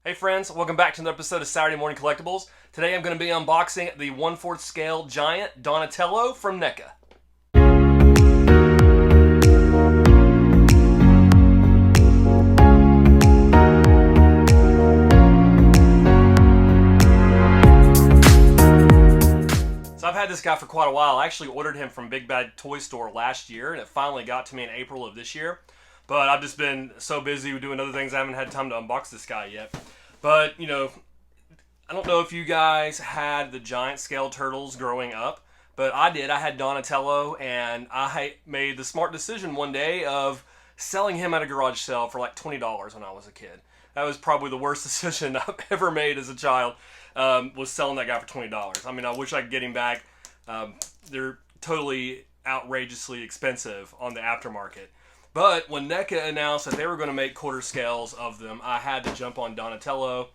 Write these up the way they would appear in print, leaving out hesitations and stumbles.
Hey friends, welcome back to another episode of Saturday Morning Collectibles. Today I'm going to be unboxing the 1/4 scale giant Donatello from NECA. So I've had this guy for quite a while. I actually ordered him from Big Bad Toy Store last year, and it finally got to me in April of this year. But I've just been so busy doing other things I haven't had time to unbox this guy yet. But, you know, I don't know if you guys had the giant scale turtles growing up, but I did. I had Donatello, and I made the smart decision one day of selling him at a garage sale for like $20 when I was a kid. That was probably the worst decision I've ever made as a child, was selling that guy for $20. I mean, I wish I could get him back. They're totally outrageously expensive on the aftermarket. But when NECA announced that they were going to make quarter scales of them, I had to jump on Donatello.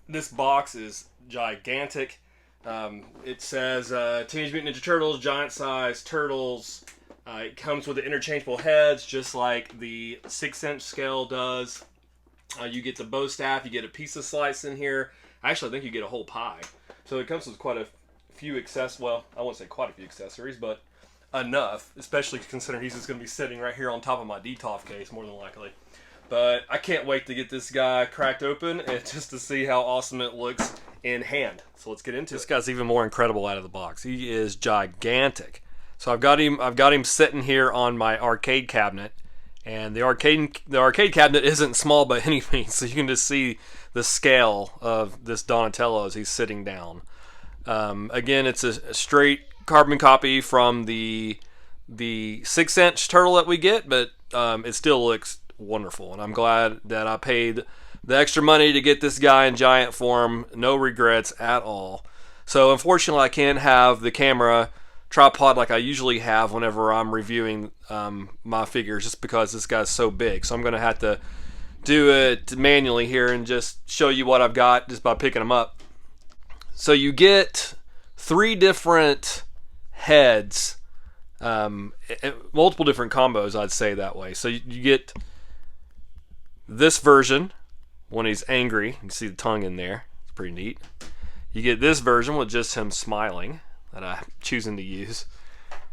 This box is gigantic. It says Teenage Mutant Ninja Turtles, giant size turtles. It comes with the interchangeable heads, just like the 6-inch scale does. You get the bow staff, you get a pizza slice in here. Actually, I think you get a whole pie. So it comes with quite a few well, I won't say quite a few accessories, but enough, especially considering he's just going to be sitting right here on top of my DTOF case, more than likely. But I can't wait to get this guy cracked open and just to see how awesome it looks in hand. So let's get into it. This guy's even more incredible out of the box. He is gigantic. So I've got him sitting here on my arcade cabinet, and the arcade cabinet isn't small by any means, so you can just see the scale of this Donatello as he's sitting down. Again, it's a straight carbon copy from the 6-inch turtle that we get, but it still looks wonderful, and I'm glad that I paid the extra money to get this guy in giant form. No regrets at all. So unfortunately, I can't have the camera tripod like I usually have whenever I'm reviewing my figures, just because this guy's so big. So I'm going to have to do it manually here and just show you what I've got just by picking them up. So you get 3 different heads, multiple different combos, I'd say that way. So you get this version when he's angry. You can see the tongue in there. It's pretty neat. You get this version with just him smiling that I'm choosing to use.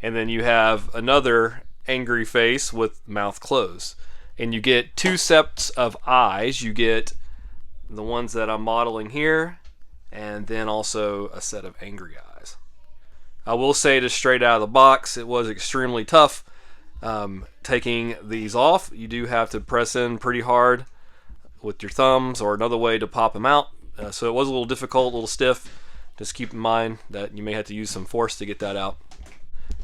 And then you have another angry face with mouth closed. And you get 2 sets of eyes. You get the ones that I'm modeling here, and then also a set of angry eyes. I will say, just straight out of the box, it was extremely tough taking these off. You do have to press in pretty hard with your thumbs, or another way to pop them out. So it was a little difficult, a little stiff. Just keep in mind that you may have to use some force to get that out.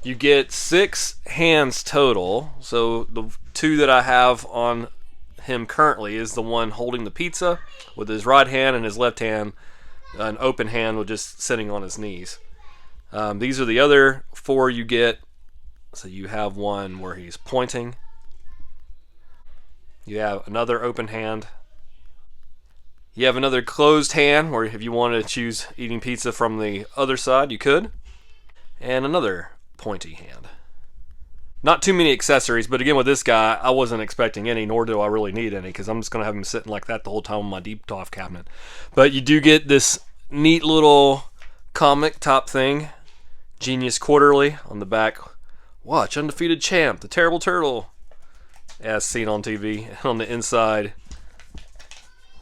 You get 6 hands total. So the 2 that I have on him currently is the one holding the pizza with his right hand, and his left hand, an open hand, with just sitting on his knees. These are the other 4 you get. So you have one where he's pointing. You have another open hand. You have another closed hand, where if you wanted to choose eating pizza from the other side, you could. And another pointy hand. Not too many accessories, but again, with this guy, I wasn't expecting any, nor do I really need any, because I'm just going to have him sitting like that the whole time on my DTOF cabinet. But you do get this neat little comic top thing, Genius Quarterly, on the back. Watch Undefeated Champ, the Terrible Turtle, as seen on TV. And on the inside,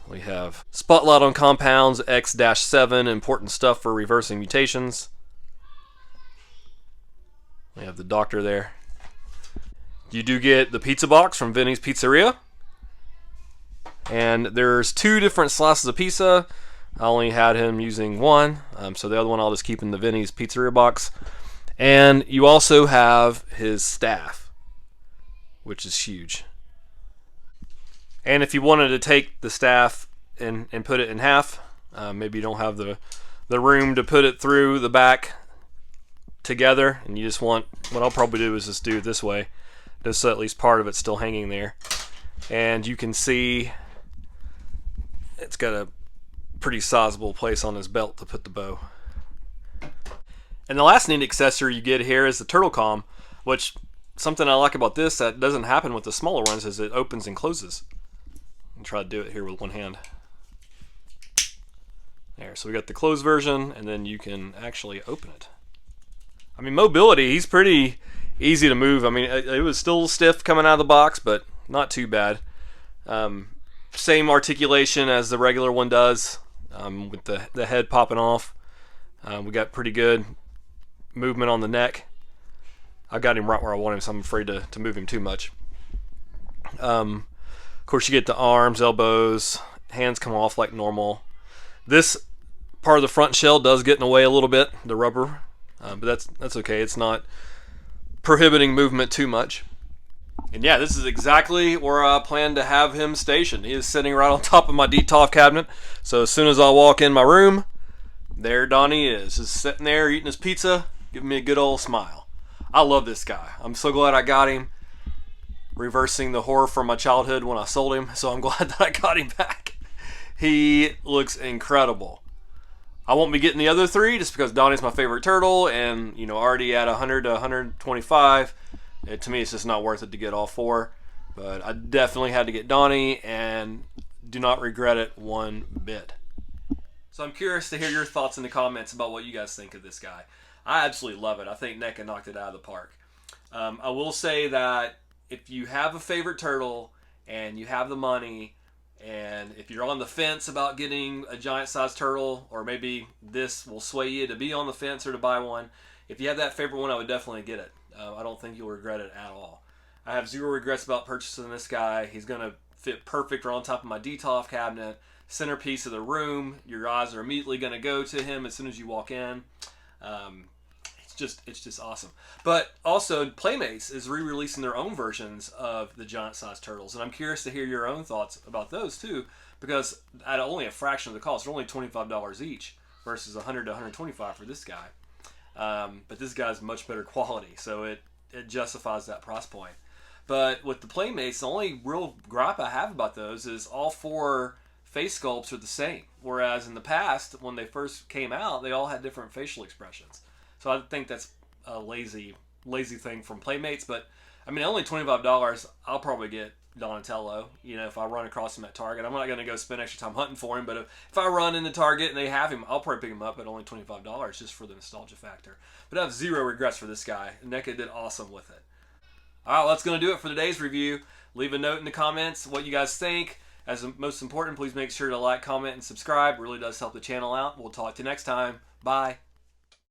we have Spotlight on Compounds X-7, important stuff for reversing mutations. We have the doctor there. You do get the pizza box from Vinny's Pizzeria. And there's 2 different slices of pizza. I only had him using 1, so the other one I'll just keep in the Vinny's Pizzeria box. And you also have his staff, which is huge. And if you wanted to take the staff and put it in half, maybe you don't have the room to put it through the back together, and you just want, what I'll probably do is just do it this way, just so at least part of it's still hanging there. And you can see it's got a pretty sizable place on his belt to put the bow. And the last neat accessory you get here is the turtle comm, which, something I like about this that doesn't happen with the smaller ones, is it opens and closes. I'll try to do it here with one hand. There, so we got the closed version, and then you can actually open it. I mean, mobility, he's pretty easy to move. I mean, it was still stiff coming out of the box, but not too bad. Same articulation as the regular one does, with the head popping off. We got pretty good movement on the neck. I got him right where I want him, so I'm afraid to move him too much. Of course, you get the arms, elbows, hands come off like normal. This part of the front shell does get in the way a little bit, the rubber, but that's okay. It's not prohibiting movement too much. And yeah, this is exactly where I plan to have him stationed. He is sitting right on top of my DTOF cabinet. So as soon as I walk in my room, there Donnie is, just sitting there eating his pizza, giving me a good old smile. I love this guy. I'm so glad I got him. Reversing the horror from my childhood when I sold him, so I'm glad that I got him back. He looks incredible. I won't be getting the other three just because Donnie's my favorite turtle, and already at 100 to 125, to me it's just not worth it to get all four. But I definitely had to get Donnie, and do not regret it one bit. So I'm curious to hear your thoughts in the comments about what you guys think of this guy. I absolutely love it. I think NECA knocked it out of the park. I will say that if you have a favorite turtle and you have the money, and if you're on the fence about getting a giant size turtle, or maybe this will sway you to be on the fence or to buy one, if you have that favorite one, I would definitely get it. I don't think you'll regret it at all. I have zero regrets about purchasing this guy. He's going to fit perfect right on top of my DTOF cabinet, centerpiece of the room. Your eyes are immediately going to go to him as soon as you walk in. It's just awesome. But also, Playmates is re-releasing their own versions of the giant size turtles, and I'm curious to hear your own thoughts about those too, because at only a fraction of the cost, they're only $25 each versus $100 to $125 for this guy. But this guy's much better quality, so it justifies that price point. But with the Playmates, the only real gripe I have about those is all four face sculpts are the same, whereas in the past, when they first came out, they all had different facial expressions. So I think that's a lazy thing from Playmates. But I mean, only $25. I'll probably get Donatello. If I run across him at Target, I'm not going to go spend extra time hunting for him. But if I run into Target and they have him, I'll probably pick him up at only $25 just for the nostalgia factor. But I have zero regrets for this guy. NECA did awesome with it. All right, well, that's going to do it for today's review. Leave a note in the comments what you guys think. As most important, please make sure to like, comment, and subscribe. It really does help the channel out. We'll talk to you next time. Bye.